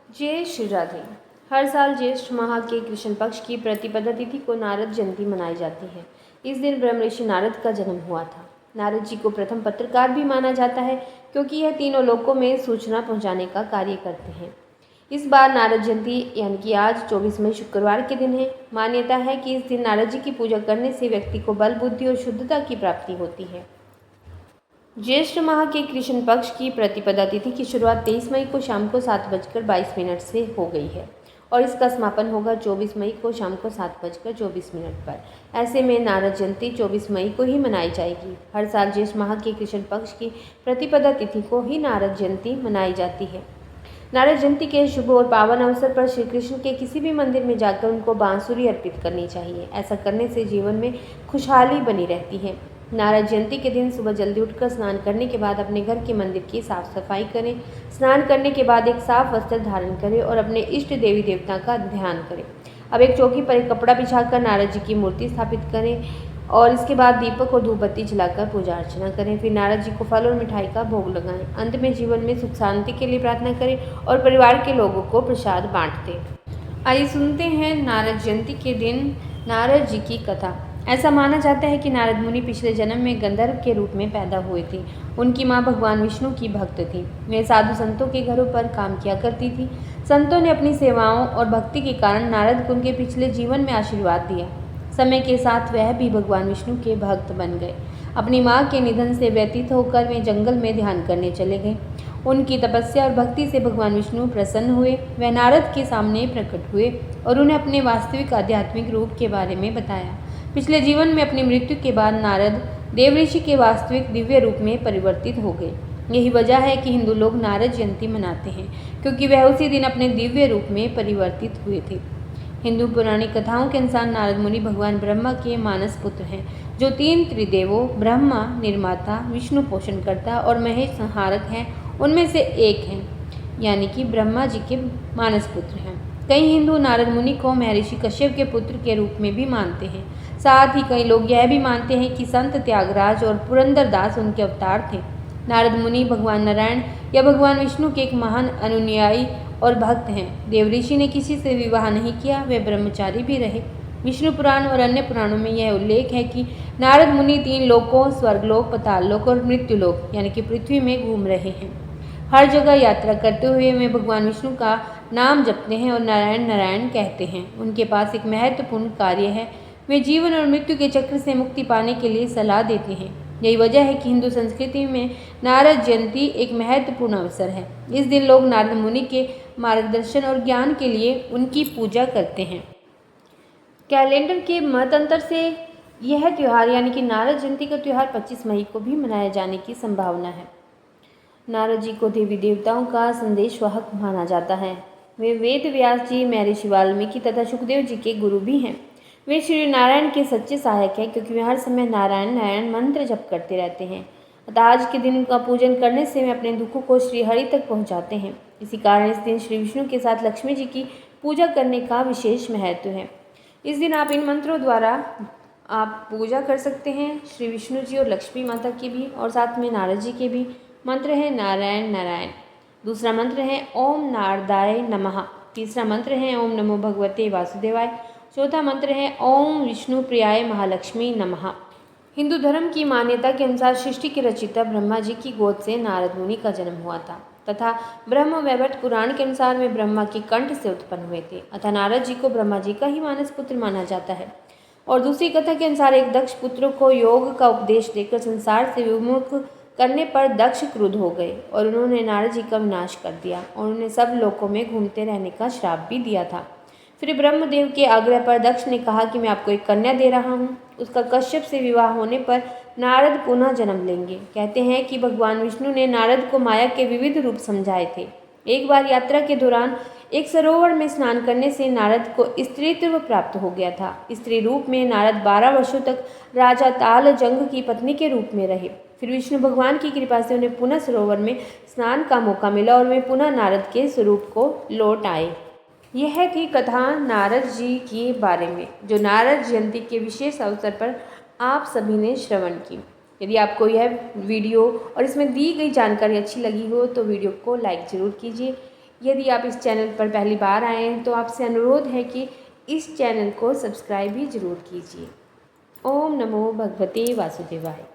जय श्री राधे। हर साल ज्येष्ठ माह के कृष्ण पक्ष की प्रतिपदा तिथि को नारद जयंती मनाई जाती है। इस दिन ब्रह्म ऋषि नारद का जन्म हुआ था। नारद जी को प्रथम पत्रकार भी माना जाता है, क्योंकि यह तीनों लोकों में सूचना पहुंचाने का कार्य करते हैं। इस बार नारद जयंती यानी कि आज 24 मई शुक्रवार के दिन है। मान्यता है कि इस दिन नारद जी की पूजा करने से व्यक्ति को बल, बुद्धि और शुद्धता की प्राप्ति होती है। ज्येष्ठ माह के कृष्ण पक्ष की प्रतिपदा तिथि की शुरुआत 23 मई को शाम को 7:22 से हो गई है और इसका समापन होगा 24 मई को शाम को 7:24 पर। ऐसे में नारद जयंती 24 मई को ही मनाई जाएगी। हर साल ज्येष्ठ माह के कृष्ण पक्ष की प्रतिपदा तिथि को ही नारद जयंती मनाई जाती है। नारद जयंती के शुभ और पावन अवसर पर श्री कृष्ण के किसी भी मंदिर में जाकर उनको बांसुरी अर्पित करनी चाहिए। ऐसा करने से जीवन में खुशहाली बनी रहती है। नारद जयंती के दिन सुबह जल्दी उठकर स्नान करने के बाद अपने घर के मंदिर की साफ सफाई करें। स्नान करने के बाद एक साफ वस्त्र धारण करें और अपने इष्ट देवी देवता का ध्यान करें। अब एक चौकी पर एक कपड़ा बिछाकर नारद जी की मूर्ति स्थापित करें और इसके बाद दीपक और धूपबत्ती जलाकर पूजा अर्चना करें। फिर नारद जी को फल और मिठाई का भोग लगाएं। अंत में जीवन में सुख शांति के लिए प्रार्थना करें और परिवार के लोगों को प्रसाद बांट दें। आइए सुनते हैं नारद जयंती के दिन नारद जी की कथा। ऐसा माना जाता है कि नारद मुनि पिछले जन्म में गंधर्व के रूप में पैदा हुए थे। उनकी मां भगवान विष्णु की भक्त थी। वे साधु संतों के घरों पर काम किया करती थी। संतों ने अपनी सेवाओं और भक्ति के कारण नारद को उनके पिछले जीवन में आशीर्वाद दिया। समय के साथ वह भी भगवान विष्णु के भक्त बन गए। अपनी मां के निधन से व्यतीत होकर वे जंगल में ध्यान करने चले गए। उनकी तपस्या और भक्ति से भगवान विष्णु प्रसन्न हुए। वह नारद के सामने प्रकट हुए और उन्हें अपने वास्तविक आध्यात्मिक रूप के बारे में बताया। पिछले जीवन में अपनी मृत्यु के बाद नारद देवऋषि के वास्तविक दिव्य रूप में परिवर्तित हो गए। यही वजह है कि हिंदू लोग नारद जयंती मनाते हैं, क्योंकि वह उसी दिन अपने दिव्य रूप में परिवर्तित हुए थे। हिंदू पौराणिक कथाओं के अनुसार नारद मुनि भगवान ब्रह्मा के मानस पुत्र हैं, जो 3 त्रिदेवों ब्रह्मा निर्माता, विष्णु पोषणकर्ता और महेश संहारक हैं, उनमें से एक हैं, यानी कि ब्रह्मा जी के मानस पुत्र हैं। कई हिंदू नारद मुनि को महर्षि कश्यप के पुत्र के रूप में भी मानते हैं। साथ ही कई लोग यह भी मानते हैं कि संत त्यागराज और पुरंदर दास उनके अवतार थे। नारद मुनि भगवान नारायण या भगवान विष्णु के एक महान अनुयायी और भक्त हैं। देवऋषि ने किसी से विवाह नहीं किया, वे ब्रह्मचारी भी रहे। विष्णु पुराण और अन्य पुराणों में यह उल्लेख है कि नारद मुनि 3 लोकों स्वर्गलोक, पाताललोक और मृत्युलोक यानी कि पृथ्वी में घूम रहे हैं। हर जगह यात्रा करते हुए वे भगवान विष्णु का नाम जपते हैं और नारायण नारायण कहते हैं। उनके पास एक महत्वपूर्ण कार्य है। वे जीवन और मृत्यु के चक्र से मुक्ति पाने के लिए सलाह देते हैं। यही वजह है कि हिंदू संस्कृति में नारद जयंती एक महत्वपूर्ण अवसर है। इस दिन लोग नारद मुनि के मार्गदर्शन और ज्ञान के लिए उनकी पूजा करते हैं। कैलेंडर के मतांतर से यह त्यौहार यानी कि नारद जयंती का त्यौहार 25 मई को भी मनाया जाने की संभावना है। नारद जी को देवी देवताओं का संदेशवाहक माना जाता है। वे वेद व्यास जी, महर्षि वाल्मीकि तथा सुखदेव जी के गुरु भी हैं। वे श्री नारायण के सच्चे सहायक हैं, क्योंकि वे हर समय नारायण नारायण मंत्र जप करते रहते हैं। अतः आज के दिन उनका पूजन करने से वे अपने दुखों को श्री हरि तक पहुंचाते हैं। इसी कारण इस दिन श्री विष्णु के साथ लक्ष्मी जी की पूजा करने का विशेष महत्व है। इस दिन आप इन मंत्रों द्वारा आप पूजा कर सकते हैं, श्री विष्णु जी और लक्ष्मी माता की भी, और साथ में नारद जी के भी। मंत्र है नारायण नारायण। दूसरा मंत्र है ओम नारदाय नमः। तीसरा मंत्र है ओम नमो भगवते वासुदेवाय। चौथा मंत्र है ओम विष्णु प्रियाय महालक्ष्मी नमः। हिंदू धर्म की मान्यता के अनुसार सृष्टि के रचयिता ब्रह्मा जी की गोद से नारद मुनि का जन्म हुआ था तथा ब्रह्म वैवर्त पुराण के अनुसार वे ब्रह्मा के कंठ से उत्पन्न हुए थे। अतः नारद जी को ब्रह्मा जी का ही मानस पुत्र माना जाता है। और दूसरी कथा के अनुसार एक दक्ष पुत्र को योग का उपदेश देकर संसार से विमुख करने पर दक्ष क्रुद्ध हो गए और उन्होंने नारद जी का विनाश कर दिया और उन्हें सब लोकों में घूमते रहने का श्राप भी दिया था। फिर ब्रह्मदेव के आग्रह पर दक्ष ने कहा कि मैं आपको एक कन्या दे रहा हूँ। उसका कश्यप से विवाह होने पर नारद पुनः जन्म लेंगे। कहते हैं कि भगवान विष्णु ने नारद को माया के विविध रूप समझाए थे। एक बार यात्रा के दौरान एक सरोवर में स्नान करने से नारद को स्त्रीत्व प्राप्त हो गया था। स्त्री रूप में नारद 12 वर्षों तक राजा तालजंग की पत्नी के रूप में रहे। फिर विष्णु भगवान की कृपा से उन्हें पुनः सरोवर में स्नान का मौका मिला और वे पुनः नारद के स्वरूप को लौट आए। यह थी कथा नारद जी के बारे में, जो नारद जयंती के विशेष अवसर पर आप सभी ने श्रवण की। यदि आपको यह वीडियो और इसमें दी गई जानकारी अच्छी लगी हो तो वीडियो को लाइक ज़रूर कीजिए। यदि आप इस चैनल पर पहली बार आए हैं तो आपसे अनुरोध है कि इस चैनल को सब्सक्राइब भी ज़रूर कीजिए। ओम नमो भगवते वासुदेवाय।